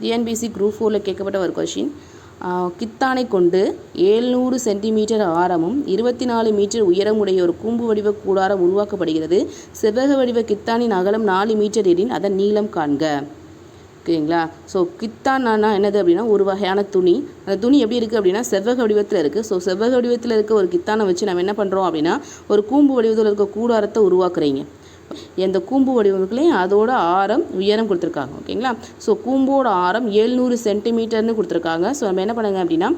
TNPSC group 4ல் கேட்கப்பட்ட ஒரு question. கித்தானை கொண்டு 700 சென்டிமீட்டர் ஆரமும் 24 மீட்டர் உயரமுடைய ஒரு கூம்பு வடிவ கூடாரம் உருவாக்கப்படுகிறது. செவ்வக வடிவ கித்தானின் அகலம் 4 மீட்டர் எனில் அதன் நீளம் காண்க. ஓகேங்களா? ஸோ கித்தான்னா என்னது அப்படின்னா ஒரு வகையான துணி. அந்த துணி எப்படி இருக்குது அப்படின்னா செவ்வக வடிவத்தில் இருக்குது. ஸோ செவ்வக வடிவத்தில் இருக்க ஒரு கித்தானை வச்சு நம்ம என்ன பண்ணுறோம் அப்படின்னா ஒரு கூம்பு வடிவத்தில் இருக்க கூடாரத்தை உருவாக்குறீங்க. எந்த கூம்பு வடிவங்களையும் அதோட ஆரம் உயரம் கொடுத்துருக்காங்க. ஓகேங்களா? ஸோ கூம்போட ஆரம் 700 சென்டிமீட்டர்னு கொடுத்துருக்காங்க. ஸோ நம்ம என்ன பண்ணுங்க அப்படின்னா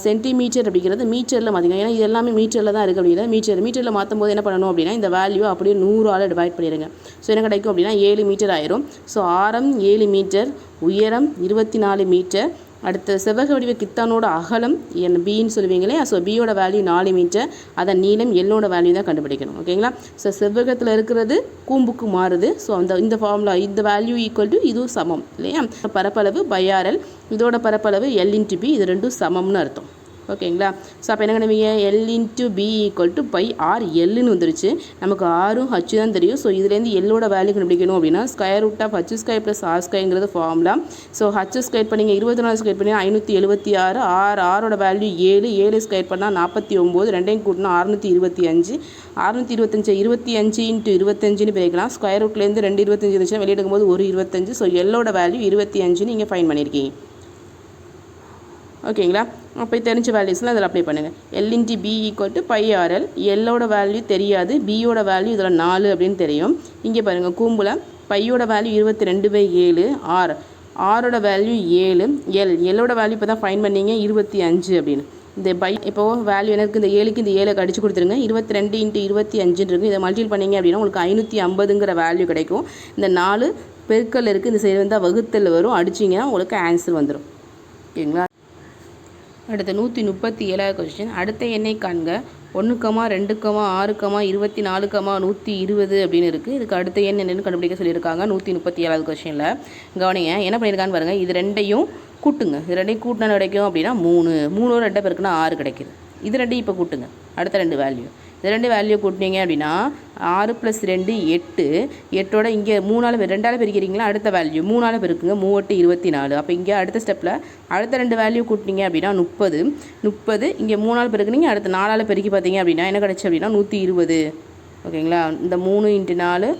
சென்டிமீட்டர் அப்படிங்கிறது மீட்டரில் மாற்றிங்க. ஏன்னா இது எல்லாமே மீட்டரில் தான் இருக்குது அப்படின்னா மீட்டரில் மாற்றும் போது என்ன பண்ணணும் அப்படின்னா இந்த வேல்யூ அப்படியே 100ஆல் டிவைட் பண்ணிடுங்க. ஸோ என்ன கிடைக்கும் அப்படின்னா 7 மீட்டர் ஆயிரும். ஸோ ஆரம் 7 மீட்டர், உயரம் 24 மீட்டர். அடுத்த செவ்வக வடிவ கித்தானோட அகலம் பின்னு சொல்லுவீங்களே. ஸோ பியோட வேல்யூ 4 மீட்டர், அதன் நீளம் எல்லோட வேல்யூ தான் கண்டுபிடிக்கணும். ஓகேங்களா? ஸோ செவ்வகத்தில் இருக்கிறது கூம்புக்கு மாறுது. ஸோ இந்த ஃபார்முலா இந்த வேல்யூ ஈக்குவல் டு இதுவும் சமம் இல்லையா? பரப்பளவு பைஆர்எல், இதோட பரப்பளவு எல் இன்ட்டு பி, இது ரெண்டும் சமம்னு அர்த்தம். ஓகேங்களா? ஸோ அப்போ என்ன பண்ணுவீங்க L into P equal to pi R எல்லுன்னு வந்துருச்சு. நமக்கு ஆரும் ஹச்சு தான் தெரியும். ஸோ இதுலேருந்து எல்லோட வேல்யூ கண்டுபிடிக்கணும் அப்படின்னா square root of H square plus R ஸ்கொயருங்கிறது ஃபார்முலா. ஸோ ஹச் ஸ்கொயர் பண்ணிங்க 24 ஸ்கொயர் பண்ணி 576, ஆரோட வேல்யூ 7 ஸ்கொயர் பண்ணால் 49, ரெண்டையும் கூட்டினா 625, 625 25 இன்ட்டு 25ன்னு பிரிக்கலாம். ஸ்கொயர் ரூட்லேருந்து 2 25 இருந்துச்சுன்னா வெளியிடுக்கும் போது ஒரு 25. ஸோ எல்லோட வேல்யூ 25 நீங்கள் ஃபைன் பண்ணியிருக்கீங்க. ஓகேங்களா? அப்போ தெரிஞ்ச வேல்யூஸ்லாம் அதில் அப்ளை பண்ணுங்கள். L into P equal to pi R L. எல்லோட வேல்யூ தெரியாது, பியோட வேல்யூ இதில் 4 அப்படின்னு தெரியும். இங்கே பாருங்கள் கூம்பில் பையோட வேல்யூ 22/7, ஆரோட வேல்யூ 7, எல்லோட வேல்யூ இப்போ தான் ஃபைன் பண்ணிங்க 25 அப்படின்னு. இந்த பை இப்போது வேல்யூ எனக்கு இந்த 7க்கு இந்த 7 அடிச்சு கொடுத்துருங்க. 22 இன்ட்டு 25 இருக்குது. இதை மல்டிபிள் பண்ணிங்க அப்படின்னா உங்களுக்கு 550ங்கிற வேல்யூ கிடைக்கும். இந்த 4 பெருக்கல் இருக்குது, இந்த சைடு வந்தால் வகுத்தல் வரும். அடிச்சிங்கன்னா உங்களுக்கு ஆன்சர் வந்துடும். ஓகேங்களா? அடுத்த 137வது கொஸ்டின். அடுத்த எண்ணை காண்க. 1, 2, 6, 24, 120 அப்படின்னு இருக்குது. இதுக்கு அடுத்த எண் என்னென்னு கண்டுபிடிக்க சொல்லியிருக்காங்க 137வது கொஸ்டினில். கவனிங்க என்ன பண்ணியிருக்கான்னு பாருங்கள். இது ரெண்டையும் கூட்டுங்க. இது ரெண்டையும் கூட்டினா கிடைக்கும் அப்படின்னா 3 2 பேருக்குன்னா 6 கிடைக்குது. இது ரெண்டையும் இப்போ கூட்டுங்க. அடுத்த 2 வேல்யூ, இது 2 வேல்யூ கூட்டினீங்க அப்படின்னா 6 + 2 8. 8ஓட இங்கே 2ஆல் பெருக்கிறீங்களா? அடுத்த வேல்யூ 3ஆல் பெருக்குங்க. 3 24. அப்போ இங்கே அடுத்த ஸ்டெப்பில் அடுத்த 2 வேல்யூ கூட்டினீங்க அப்படின்னா 30. இங்கே 3ஆல் பெருக்குனீங்க. அடுத்த 4ஆல் பெருக்கி பார்த்தீங்க அப்படின்னா என்ன கிடச்சி அப்படின்னா 120. ஓகேங்களா? இந்த 3 × 4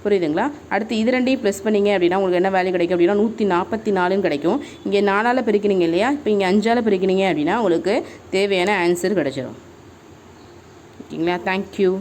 புரியுதுங்களா? அடுத்து இது ரெண்டையும் ப்ளஸ் பண்ணிங்க அப்படின்னா உங்களுக்கு என்ன வேல்யூ கிடைக்கும் அப்படின்னா 144ன்னு கிடைக்கும். இங்கே 4ஆல் பெருக்கினீங்க இல்லையா? இப்போ இங்கே 5ஆல் பெருக்கினீங்க அப்படின்னா உங்களுக்கு தேவையான ஆன்சர் கிடச்சிடும். ஓகேங்களா? தேங்க்யூ.